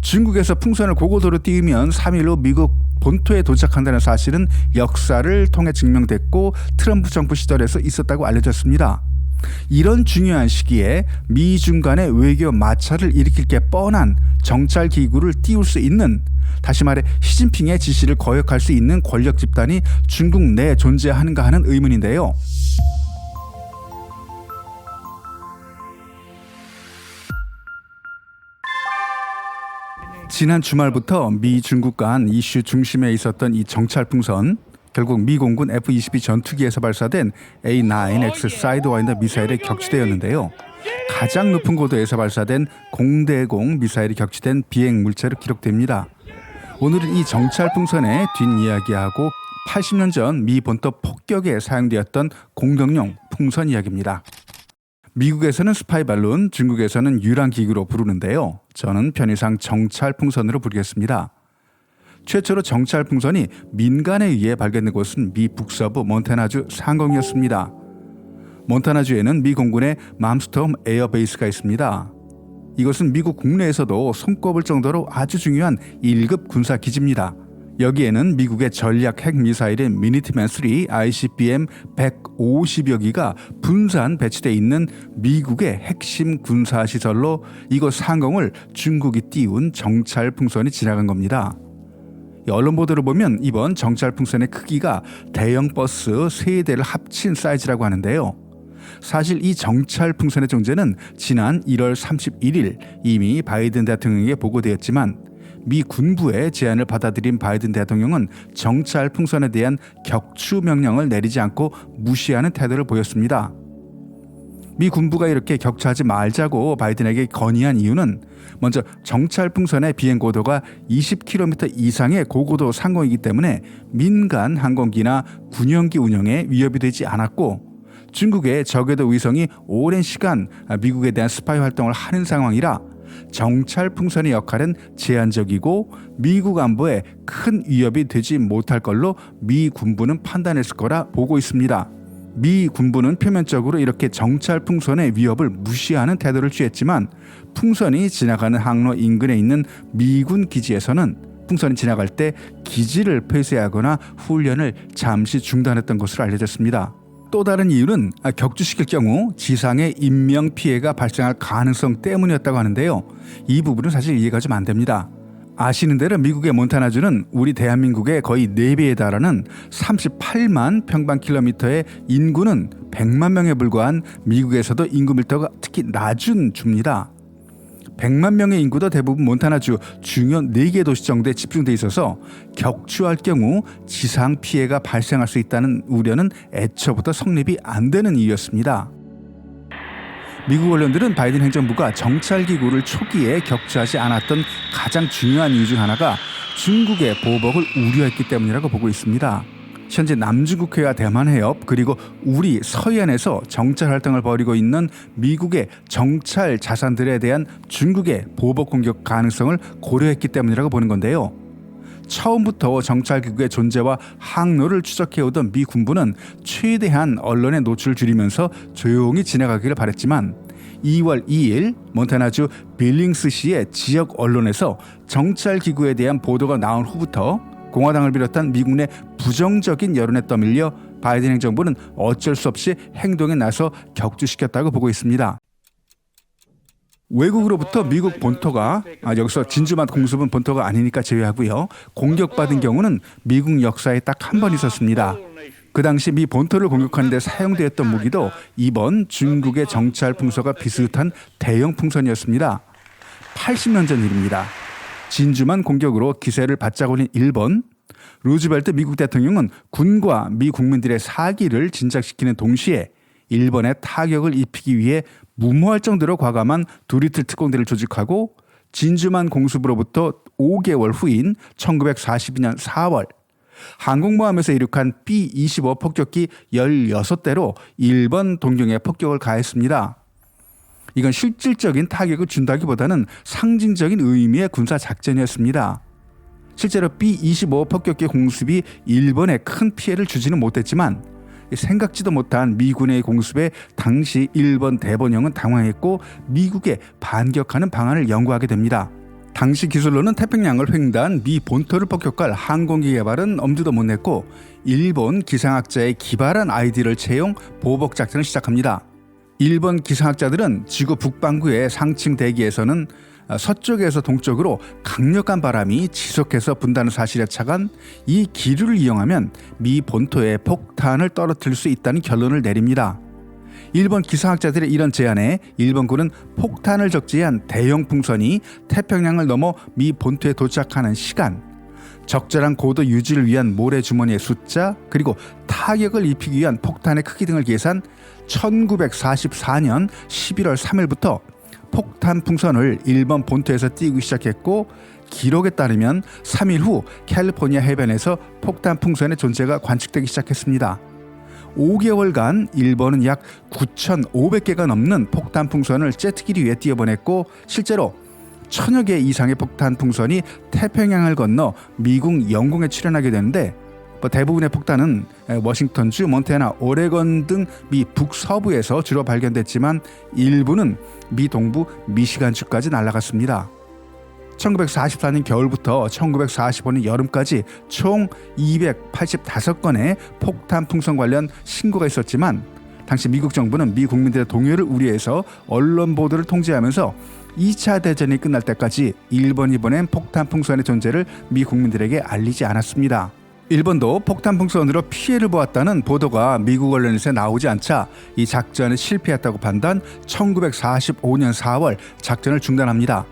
중국에서 풍선을 고고도로 띄우면 3일 후 미국 본토에 도착한다는 사실은 역사를 통해 증명됐고 트럼프 정부 시절에서 있었다고 알려졌습니다. 이런 중요한 시기에 미중 간의 외교 마찰을 일으킬 게 뻔한 정찰 기구를 띄울 수 있는, 다시 말해 시진핑의 지시를 거역할 수 있는 권력 집단이 중국 내에 존재하는가 하는 의문인데요. 지난 주말부터 미 중국 간 이슈 중심에 있었던 이 정찰 풍선, 결국 미 공군 F-22 전투기에서 발사된 A9X 사이드와인더 미사일에 격추되었는데요. 가장 높은 고도에서 발사된 공대공 미사일이 격추된 비행 물체로 기록됩니다. 오늘은 이 정찰 풍선의 뒷이야기하고 80년 전 미 본토 폭격에 사용되었던 공격용 풍선 이야기입니다. 미국에서는 스파이 발론, 중국에서는 유랑 기구로 부르는데요. 저는 편의상 정찰 풍선으로 부르겠습니다. 최초로 정찰 풍선이 민간에 의해 발견된 곳은 미 북서부 몬타나주 상공이었습니다. 몬타나주에는 미 공군의 맘스톰 에어베이스가 있습니다. 이것은 미국 국내에서도 손꼽을 정도로 아주 중요한 1급 군사 기지입니다. 여기에는 미국의 전략 핵미사일인 미니트맨 3 ICBM 150여 기가 분산 배치되어 있는 미국의 핵심 군사시설로 이곳 상공을 중국이 띄운 정찰 풍선이 지나간 겁니다. 언론 보도를 보면 이번 정찰 풍선의 크기가 대형 버스 3대를 합친 사이즈라고 하는데요. 사실 이 정찰 풍선의 존재는 지난 1월 31일 이미 바이든 대통령에게 보고되었지만 미 군부의 제안을 받아들인 바이든 대통령은 정찰 풍선에 대한 격추 명령을 내리지 않고 무시하는 태도를 보였습니다. 미 군부가 이렇게 격추하지 말자고 바이든에게 건의한 이유는 먼저 정찰 풍선의 비행 고도가 20km 이상의 고고도 상공이기 때문에 민간 항공기나 군용기 운영에 위협이 되지 않았고, 중국의 저궤도 위성이 오랜 시간 미국에 대한 스파이 활동을 하는 상황이라 정찰 풍선의 역할은 제한적이고 미국 안보에 큰 위협이 되지 못할 걸로 미 군부는 판단했을 거라 보고 있습니다. 미 군부는 표면적으로 이렇게 정찰 풍선의 위협을 무시하는 태도를 취했지만 풍선이 지나가는 항로 인근에 있는 미군 기지에서는 풍선이 지나갈 때 기지를 폐쇄하거나 훈련을 잠시 중단했던 것으로 알려졌습니다. 또 다른 이유는 격추시킬 경우 지상에 인명피해가 발생할 가능성 때문이었다고 하는데요. 이 부분은 사실 이해가 좀 안 됩니다. 아시는 대로 미국의 몬타나주는 우리 대한민국의 거의 4배에 달하는 38만 평방킬로미터의 인구는 100만 명에 불과한 미국에서도 인구 밀도가 특히 낮은 주입니다. 100만 명의 인구도 대부분 몬타나주 중요 4개 도시 정도에 집중돼 있어서 격추할 경우 지상 피해가 발생할 수 있다는 우려는 애초부터 성립이 안 되는 이유였습니다. 미국 언론들은 바이든 행정부가 정찰기구를 초기에 격추하지 않았던 가장 중요한 이유 중 하나가 중국의 보복을 우려했기 때문이라고 보고 있습니다. 현재 남중국해와 대만 해협 그리고 우리 서해안에서 정찰 활동을 벌이고 있는 미국의 정찰 자산들에 대한 중국의 보복 공격 가능성을 고려했기 때문이라고 보는 건데요. 처음부터 정찰기구의 존재와 항로를 추적해오던 미 군부는 최대한 언론의 노출을 줄이면서 조용히 지나가기를 바랬지만 2월 2일 몬타나주 빌링스시의 지역 언론에서 정찰기구에 대한 보도가 나온 후부터 공화당을 비롯한 미국 내 부정적인 여론에 떠밀려 바이든 행정부는 어쩔 수 없이 행동에 나서 격추시켰다고 보고 있습니다. 외국으로부터 미국 본토가 여기서 진주만 공습은 본토가 아니니까 제외하고요. 공격받은 경우는 미국 역사에 딱 한 번 있었습니다. 그 당시 미 본토를 공격하는 데 사용되었던 무기도 이번 중국의 정찰 풍선과 비슷한 대형 풍선이었습니다. 80년 전 일입니다. 진주만 공격으로 기세를 바짝 올린 일본, 루즈벨트 미국 대통령은 군과 미 국민들의 사기를 진작시키는 동시에 일본에 타격을 입히기 위해 무모할 정도로 과감한 도리틀 특공대를 조직하고 진주만 공습으로부터 5개월 후인 1942년 4월 항공모함에서 이륙한 B-25 폭격기 16대로 일본 동경에 폭격을 가했습니다. 이건 실질적인 타격을 준다기보다는 상징적인 의미의 군사작전이었습니다. 실제로 B-25 폭격기 공습이 일본에 큰 피해를 주지는 못했지만 생각지도 못한 미군의 공습에 당시 일본 대본영은 당황했고 미국에 반격하는 방안을 연구하게 됩니다. 당시 기술로는 태평양을 횡단 미 본토를 폭격할 항공기 개발은 엄두도 못 냈고 일본 기상학자의 기발한 아이디어를 채용 보복 작전을 시작합니다. 일본 기상학자들은 지구 북반구의 상층 대기에서는 서쪽에서 동쪽으로 강력한 바람이 지속해서 분다는 사실에 착안 이 기류를 이용하면 미 본토에 폭탄을 떨어뜨릴 수 있다는 결론을 내립니다. 일본 기상학자들의 이런 제안에 일본군은 폭탄을 적재한 대형 풍선이 태평양을 넘어 미 본토에 도착하는 시간, 적절한 고도 유지를 위한 모래주머니의 숫자, 그리고 타격을 입히기 위한 폭탄의 크기 등을 계산 1944년 11월 3일부터 폭탄 풍선을 일본 본토에서 띄우기 시작했고 기록에 따르면 3일 후 캘리포니아 해변에서 폭탄 풍선의 존재가 관측되기 시작했습니다. 5개월간 일본은 약 9,500개가 넘는 폭탄 풍선을 제트기를 위해 띄워보냈고 실제로 1,000여 개 이상의 폭탄 풍선이 태평양을 건너 미국 영공에 출현하게 되는데 대부분의 폭탄은 워싱턴주, 몬태나, 오레건 등 미 북서부에서 주로 발견됐지만 일부는 미 동부 미시간주까지 날아갔습니다. 1944년 겨울부터 1945년 여름까지 총 285건의 폭탄 풍선 관련 신고가 있었지만 당시 미국 정부는 미 국민들의 동요를 우려해서 언론 보도를 통제하면서 2차 대전이 끝날 때까지 일본이 보낸 폭탄 풍선의 존재를 미 국민들에게 알리지 않았습니다. 일본도 폭탄 풍선으로 피해를 보았다는 보도가 미국 언론에서 나오지 않자 이 작전은 실패했다고 판단 1945년 4월 작전을 중단합니다.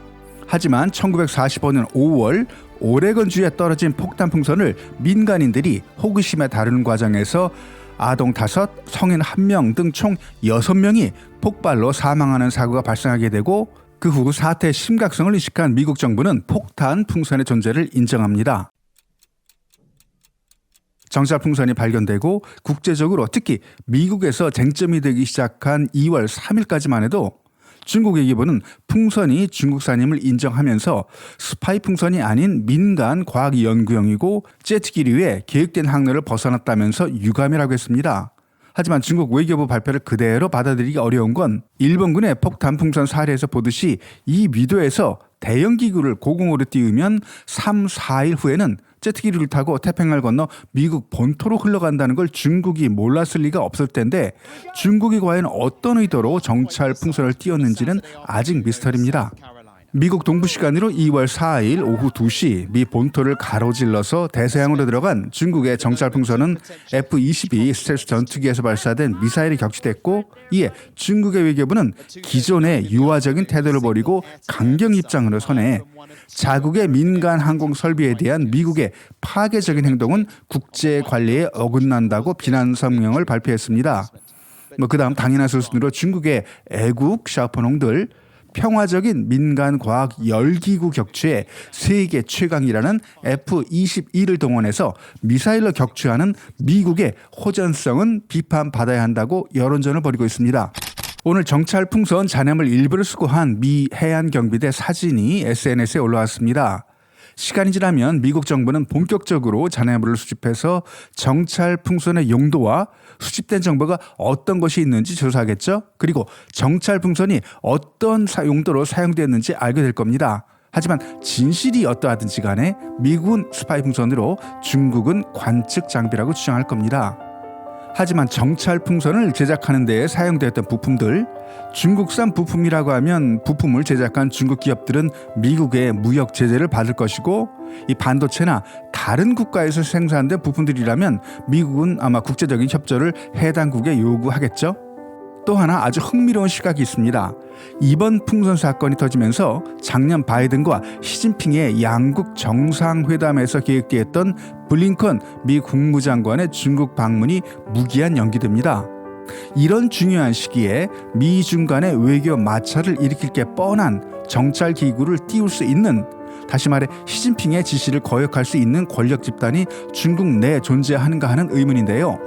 하지만 1945년 5월 오레건주에 떨어진 폭탄 풍선을 민간인들이 호기심에 다루는 과정에서 아동 5, 성인 1명 등 총 6명이 폭발로 사망하는 사고가 발생하게 되고 그 후 사태의 심각성을 인식한 미국 정부는 폭탄 풍선의 존재를 인정합니다. 정찰 풍선이 발견되고 국제적으로 특히 미국에서 쟁점이 되기 시작한 2월 3일까지만 해도 중국의 기보는 풍선이 중국산임을 인정하면서 스파이 풍선이 아닌 민간 과학연구용이고 제트기류에 계획된 항로를 벗어났다면서 유감이라고 했습니다. 하지만 중국 외교부 발표를 그대로 받아들이기 어려운 건 일본군의 폭탄 풍선 사례에서 보듯이 이 미도에서 대형 기구를 고공으로 띄우면 3, 4일 후에는 제트기류를 타고 태평양을 건너 미국 본토로 흘러간다는 걸 중국이 몰랐을 리가 없을 텐데 중국이 과연 어떤 의도로 정찰 풍선을 띄웠는지는 아직 미스터리입니다. 미국 동부 시간으로 2월 4일 오후 2시 미 본토를 가로질러서 대서양으로 들어간 중국의 정찰 풍선은 F-22 스텔스 전투기에서 발사된 미사일이 격추됐고 이에 중국의 외교부는 기존의 유화적인 태도를 버리고 강경 입장으로 선회해 자국의 민간 항공 설비에 대한 미국의 파괴적인 행동은 국제 관리에 어긋난다고 비난 성명을 발표했습니다. 그다음 당연한 수순으로 중국의 애국 샤오펑홍들 평화적인 민간 과학 열기구 격추에 세계 최강이라는 F-22를 동원해서 미사일로 격추하는 미국의 호전성은 비판받아야 한다고 여론전을 벌이고 있습니다. 오늘 정찰 풍선 잔해물 일부를 수거한 미 해안경비대 사진이 SNS에 올라왔습니다. 시간이 지나면 미국 정부는 본격적으로 잔해물을 수집해서 정찰 풍선의 용도와 수집된 정보가 어떤 것이 있는지 조사하겠죠. 그리고 정찰 풍선이 어떤 용도로 사용되었는지 알게 될 겁니다. 하지만 진실이 어떠하든지 간에 미국은 스파이 풍선으로 중국은 관측 장비라고 주장할 겁니다. 하지만 정찰 풍선을 제작하는 데에 사용되었던 부품들, 중국산 부품이라고 하면 부품을 제작한 중국 기업들은 미국의 무역 제재를 받을 것이고 이 반도체나 다른 국가에서 생산된 부품들이라면 미국은 아마 국제적인 협조를 해당국에 요구하겠죠. 또 하나 아주 흥미로운 시각이 있습니다. 이번 풍선 사건이 터지면서 작년 바이든과 시진핑의 양국 정상회담에서 계획되었던 블링컨 미 국무장관의 중국 방문이 무기한 연기됩니다. 이런 중요한 시기에 미중 간의 외교 마찰을 일으킬 게 뻔한 정찰 기구를 띄울 수 있는, 다시 말해 시진핑의 지시를 거역할 수 있는 권력 집단이 중국 내에 존재하는가 하는 의문인데요.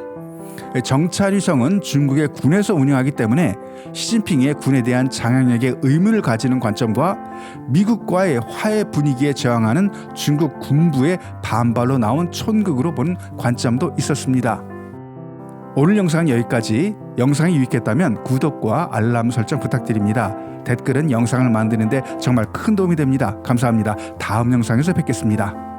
정찰 위성은 중국의 군에서 운영하기 때문에 시진핑의 군에 대한 장악력에 의문을 가지는 관점과 미국과의 화해 분위기에 저항하는 중국 군부의 반발로 나온 촌극으로 보는 관점도 있었습니다. 오늘 영상은 여기까지. 영상이 유익했다면 구독과 알람 설정 부탁드립니다. 댓글은 영상을 만드는데 정말 큰 도움이 됩니다. 감사합니다. 다음 영상에서 뵙겠습니다.